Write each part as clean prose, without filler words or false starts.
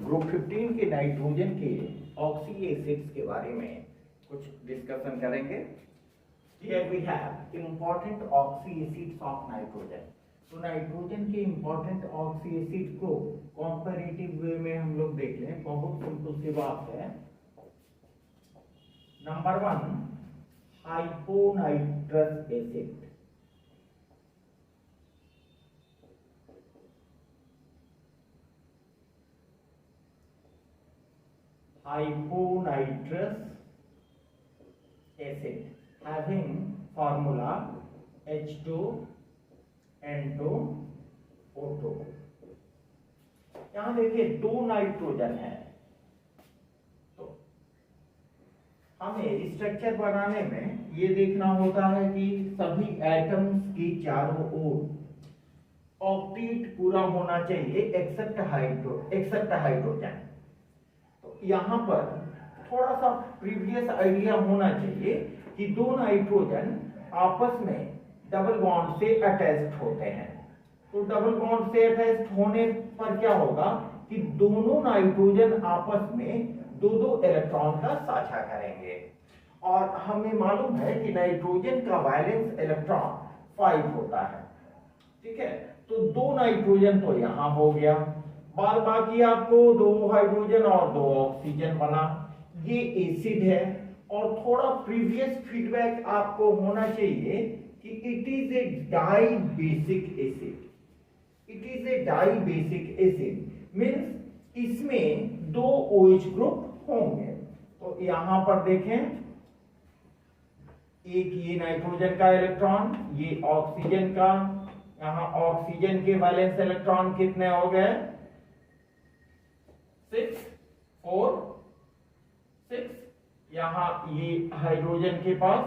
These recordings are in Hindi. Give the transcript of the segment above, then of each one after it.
ग्रुप 15 के नाइट्रोजन के ऑक्सी एसिड्स के बारे में कुछ डिस्कशन करेंगे। Here we have important oxy acids of nitrogen. तो नाइट्रोजन के इंपॉर्टेंट ऑक्सी एसिड को कंपैरेटिव वे में हम लोग देख लें। बहुत सिंपल सी बात है। Number 1 hyponitrous acid, hyponitrous acid having formula H2N2O2। यहां देखिए 2 नाइट्रोजन है, तो हमें स्ट्रक्चर बनाने में ये देखना होता है कि सभी एटम्स की चारों ओर ऑक्टेट पूरा होना चाहिए एक्सेप्ट हाइड्रोजन। यहां पर थोड़ा सा प्रीवियस आइडिया होना चाहिए कि 2 नाइट्रोजन आपस में डबल बॉन्ड से अटैच्ड होते हैं। तो डबल बॉन्ड से अटैच्ड होने पर क्या होगा कि दोनों नाइट्रोजन आपस में 2-2 इलेक्ट्रॉन का साझा करेंगे। और हमें मालूम है कि नाइट्रोजन का वैलेंस इलेक्ट्रॉन 5 होता है। ठीक है, तो 2 नाइट्रोजन तो यहां हो गया, बाद बाकी आपको 2 हाइड्रोजन और 2 ऑक्सीजन बना। ये एसिड है। और थोड़ा प्रीवियस फीडबैक आपको होना चाहिए कि it is a dibasic acid. It is a dibasic acid means इसमें 2 OH ग्रुप होंगे। तो यहां पर देखें, एक ये नाइट्रोजन का इलेक्ट्रॉन, ये ऑक्सीजन का। यहां ऑक्सीजन के वैलेंस इलेक्ट्रॉन कितने हो गए? 6 4 6। यहां ये हाइड्रोजन के पास,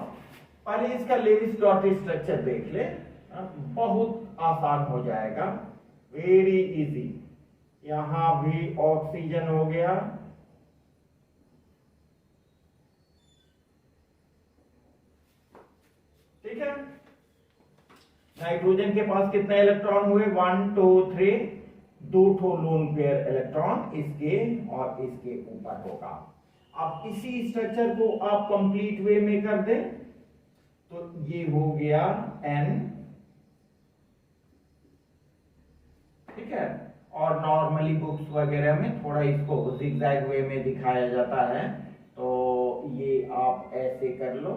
पहले इसका लेविस डॉट स्ट्रक्चर देख ले, बहुत आसान हो जाएगा, वेरी इजी। यहां भी ऑक्सीजन हो गया, ठीक है। नाइट्रोजन के पास कितने इलेक्ट्रॉन हुए? 1 2 3, 2 लोन पेयर इलेक्ट्रॉन इसके और इसके ऊपर होगा। अब इसी स्ट्रक्चर को आप कंप्लीट वे में कर दें तो ये हो गया N, ठीक है। और नॉर्मली बुक्स वगैरह में थोड़ा इसको जिगजैग वे में दिखाया जाता है, तो ये आप ऐसे कर लो।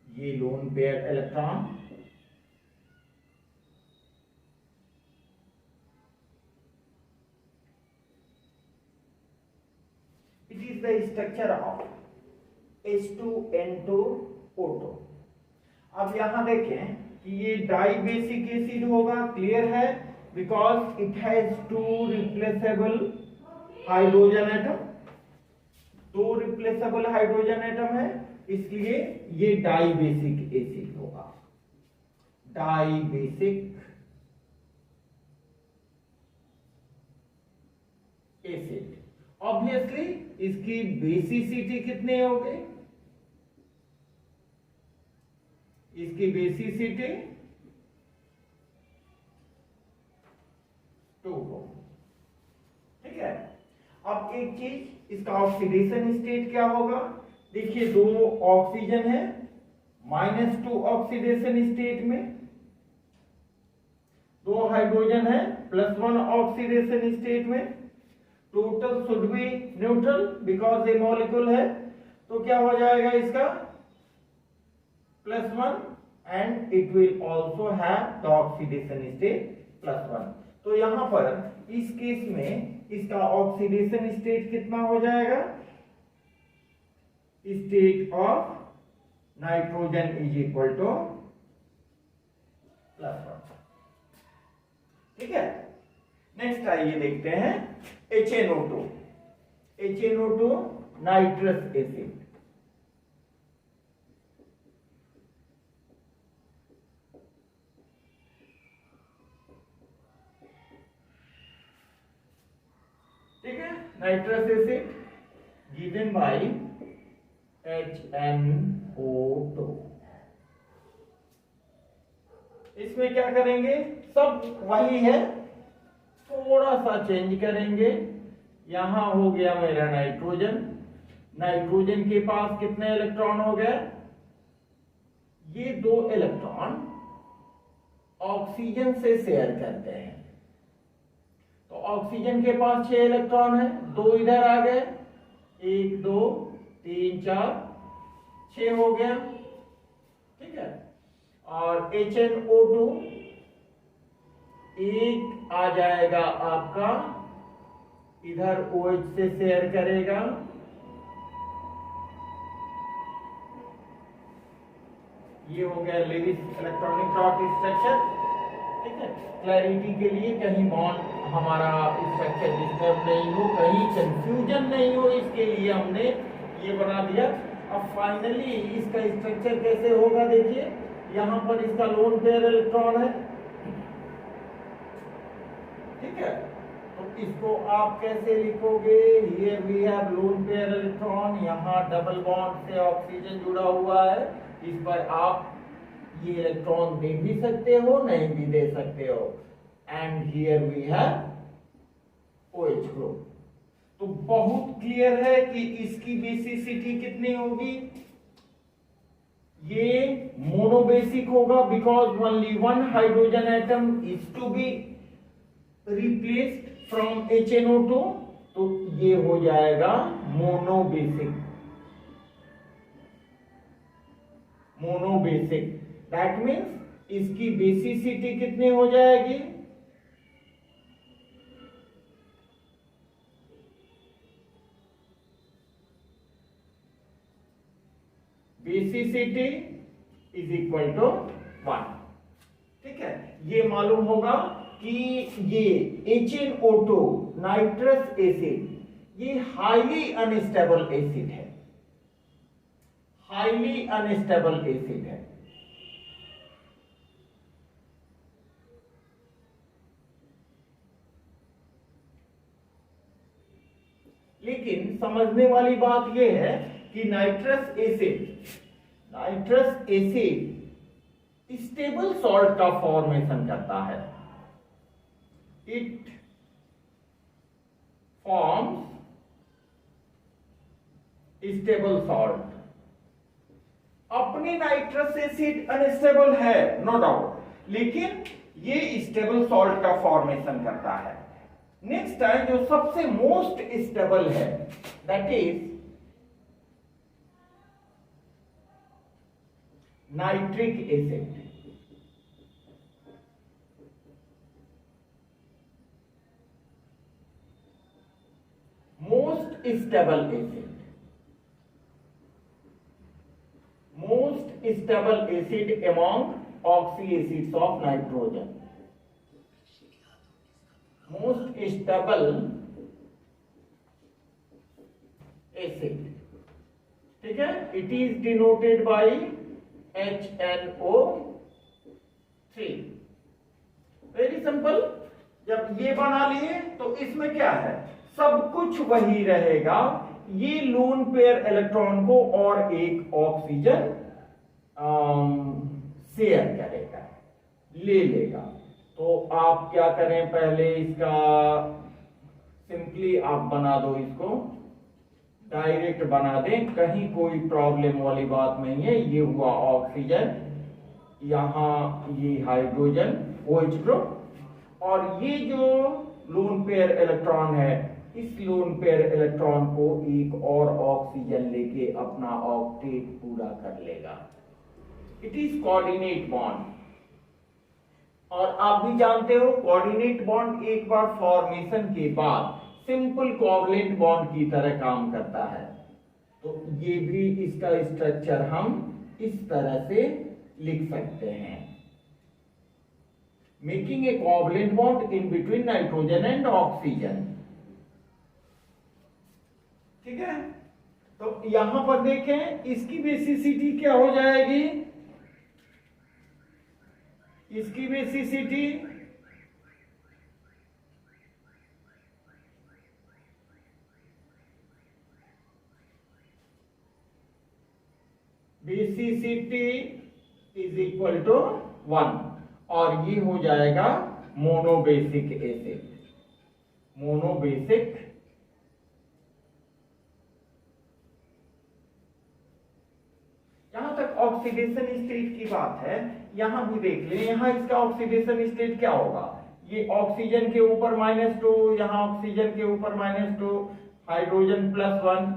ये lone pair electron, the structure of H2N2O2। अब यहां देखें कि ये डाई बेसिक एसिड होगा, क्लियर है, because it has 2 replaceable hydrogen atom. 2 replaceable hydrogen atom है, इसलिए ये डाई बेसिक एसिड होगा। Dibasic acid. ऑब्वियसली इसकी बेसिसिटी कितने हो गए? इसकी बेसिसिटी 2 हो, ठीक है। अब एक चीज, इसका ऑक्सीडेशन स्टेट क्या होगा? देखिए 2 ऑक्सीजन है, -2 ऑक्सीडेशन स्टेट में, 2 हाइड्रोजन है, +1 ऑक्सीडेशन स्टेट में। Total should be neutral because ये मॉलिक्यूल है, तो क्या हो जाएगा इसका? +1 and it will also have the oxidation state +1। तो यहां पर इस केस में इसका ऑक्सीडेशन स्टेट कितना हो जाएगा? State of nitrogen is equal to +1, ठीक है। नेक्स्ट आइए देखते हैं HNO2। HNO2 नाइट्रस एसिड, ठीक है। Nitrous acid given by HNO2। इसमें क्या करेंगे, सब वही है, थोड़ा सा चेंज करेंगे। यहां हो गया मेरा नाइट्रोजन, नाइट्रोजन के पास कितने इलेक्ट्रॉन हो गए, ये 2 इलेक्ट्रॉन ऑक्सीजन से शेयर करते हैं। तो ऑक्सीजन के पास 6 इलेक्ट्रॉन है, 2 इधर आ गए, 1 2 3 4 6 हो गया, ठीक है। और HNO2 एक आ जाएगा आपका, इधर OH से शेयर करेगा, ये हो गया लेविस इलेक्ट्रॉनिक डॉट स्ट्रक्चर, ठीक है। क्लैरिटी के लिए कहीं बॉन्ड हमारा स्ट्रक्चर डिस्टर्ब नहीं हो, कहीं कंफ्यूजन नहीं हो, इसके लिए हमने ये बना दिया। अब फाइनली इसका स्ट्रक्चर कैसे होगा, देखिए यहां पर इसका लोन पेयर इलेक्ट्रॉन है, ठीक है। तो इसको आप कैसे लिखोगे, here we have lone pair electron, यहां डबल बॉन्ड से ऑक्सीजन जुड़ा हुआ है, इस पर आप ये इलेक्ट्रॉन दे भी सकते हो, नहीं भी दे सकते हो, and here we have OH group. तो बहुत क्लियर है कि इसकी बेसिसिटी कितनी होगी, ये मोनोबेसिक होगा, because only 1 hydrogen atom is to be replaced from HNO2, तो ये हो जाएगा मोनोबेसिक, मोनोबेसिक। दैट मीन्स इसकी बेसिसिटी कितनी हो जाएगी, बेसिसिटी इज इक्वल टू 1, ठीक है। ये मालूम होगा कि ये HNO2 नाइट्रस एसिड ये हाईली अनस्टेबल एसिड है, हाईली अनस्टेबल एसिड है। लेकिन समझने वाली बात यह है कि नाइट्रस एसिड स्टेबल सॉल्ट का फॉर्मेशन करता है, इट फॉर्म्स स्टेबल सॉल्ट। अपनी नाइट्रस एसिड अनस्टेबल है, नो डाउट, लेकिन ये स्टेबल सॉल्ट का फॉर्मेशन करता है। नेक्स्ट है जो सबसे मोस्ट स्टेबल है, that is nitric acid. Most stable acid, most stable acid among oxy acids of nitrogen, most stable acid, ठीक है। It is denoted by HNO3। Very simple. जब ये बना लिए तो इसमें क्या है, सब कुछ वही रहेगा, ये लोन पेयर इलेक्ट्रॉन को और एक ऑक्सीजन शेयर करेगा, ले लेगा। तो आप क्या करें, पहले इसका सिंपली आप बना दो, इसको डायरेक्ट बना दें, कहीं कोई प्रॉब्लम वाली बात नहीं है। ये हुआ ऑक्सीजन, यहां ये हाइड्रोजन OH ग्रुप, और ये जो लोन पेयर इलेक्ट्रॉन है, इस लोन पेयर इलेक्ट्रॉन को एक और ऑक्सीजन लेके अपना ऑक्टेट पूरा कर लेगा। It is coordinate bond. और आप भी जानते हो कोऑर्डिनेट बॉन्ड एक बार फॉर्मेशन के बाद सिंपल कोवलेंट बॉन्ड की तरह काम करता है। तो ये भी इसका स्ट्रक्चर हम इस तरह से लिख सकते हैं, making a covalent bond in between nitrogen and oxygen, ठीक है। तो यहां पर देखें इसकी बेसिसिटी क्या हो जाएगी, इसकी बेसिसिटी इज इक्वल टू 1, और ये हो जाएगा मोनोबेसिक एसिड। मोनोबेसिक यहां तक ऑक्सीडेशन स्टेट की बात है, यहां भी देख लें, यहां इसका ऑक्सीडेशन स्टेट क्या होगा, ये ऑक्सीजन के ऊपर -2, यहां ऑक्सीजन के ऊपर -2, हाइड्रोजन +1,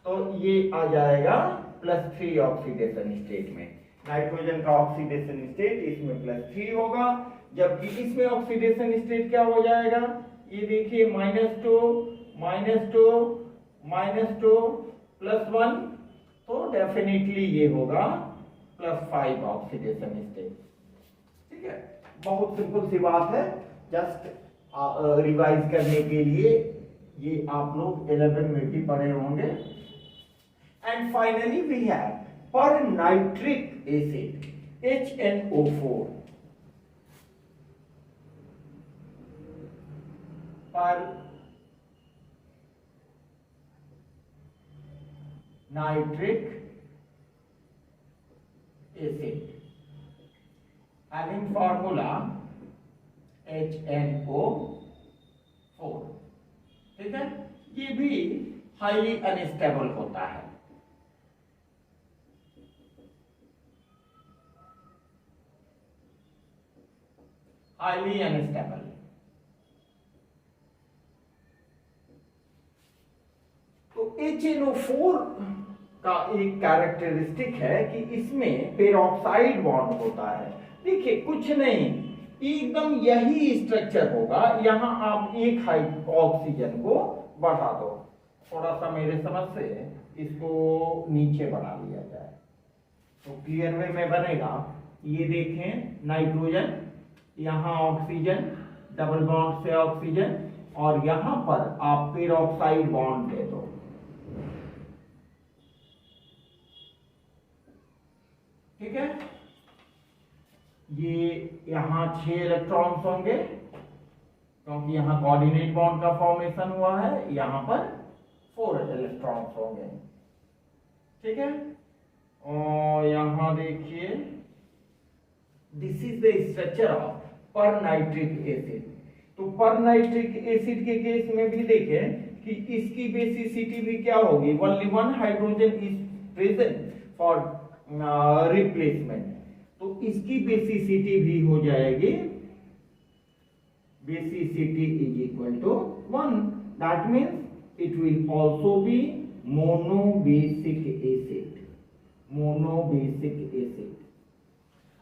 तो ये आ जाएगा +3 ऑक्सीडेशन स्टेट में। नाइट्रोजन का ऑक्सीडेशन स्टेट इसमें +3 होगा, जबकि इसमें ऑक्सीडेशन स्टेट क्या हो जाएगा, ये देखिए -2 -2 -2 +1, तो डेफिनेटली ये होगा +5 ऑक्सीडेशन स्टेट। ठीक है, बहुत सिंपल सी बात है, जस्ट रिवाइज करने के लिए, ये आप लोग 11 में भी पढ़े होंगे। एंड फाइनली वी हैव पर नाइट्रिक एसिड HNO4, पर nitric acid having formula HNO4। ठीक है, ये भी हाईली अनस्टेबल होता है। हाईली अनस्टेबल, तो HNO4 का एक कैरेक्टरिस्टिक है कि इसमें पेरोक्साइड बॉन्ड होता है। देखिए कुछ नहीं, एकदम यही स्ट्रक्चर होगा, यहां आप एक ऑक्सीजन को बढ़ा दो, थोड़ा सा मेरे समझ से इसको नीचे बढ़ा लिया जाए तो क्लियर वे में बनेगा। ये देखें नाइट्रोजन, यहां ऑक्सीजन, डबल बॉन्ड से ऑक्सीजन, और यहां पर आप पेरोक्साइड बॉन्ड दे दो। ठीक है, ये यहां 6 इलेक्ट्रॉन्स होंगे क्योंकि यहां कोऑर्डिनेट बॉन्ड का फॉर्मेशन हुआ है, यहां पर 4 इलेक्ट्रॉन्स होंगे। ठीक है, और यहां देखिए this is the structure of पर नाइट्रिक एसिड। तो पर नाइट्रिक एसिड के केस में भी देखें कि इसकी बेसिसिटी भी क्या होगी, only 1 hydrogen is present for replacement, तो इसकी बेसिसिटी भी हो जाएगी, basicity is equal to 1, that means it will also be monobasic acid. Monobasic acid,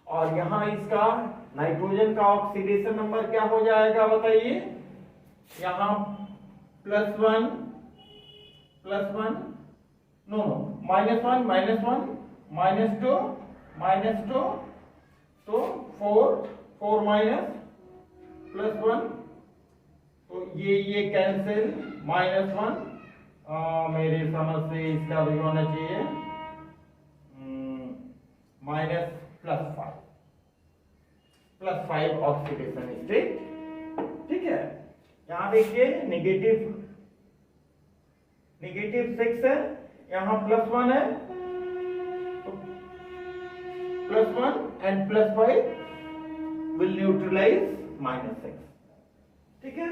और यहां इसका नाइट्रोजन का ऑक्सीडेशन नंबर क्या हो जाएगा बताइए, यहां +1 नो -1 -2 -2, तो 4 माइनस +1, तो ये कैंसिल, -1, मेरे समझ से इसका भी होना चाहिए +5 ऑक्सीडेशन स्टेट। ठीक है, यहां देखिए नेगेटिव 6 है, यहां +1 है, तो +1 एंड +5 विल न्यूट्रलाइज -6। ठीक है,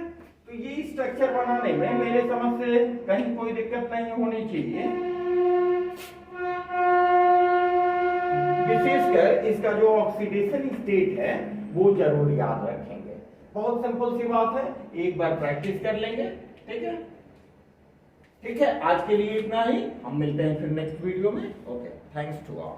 तो ये स्ट्रक्चर बनाने में मेरे समझ से कहीं कोई दिक्कत नहीं होनी चाहिए। विशेषकर इसका जो ऑक्सीडेशन स्टेट है वो जरूर याद रखेंगे। बहुत सिंपल सी बात है, एक बार प्रैक्टिस कर लेंगे। ठीक है, ठीक है, आज के लिए इतना ही, हम मिलते हैं फिर नेक्स्ट वीडियो में। Okay, thanks to all.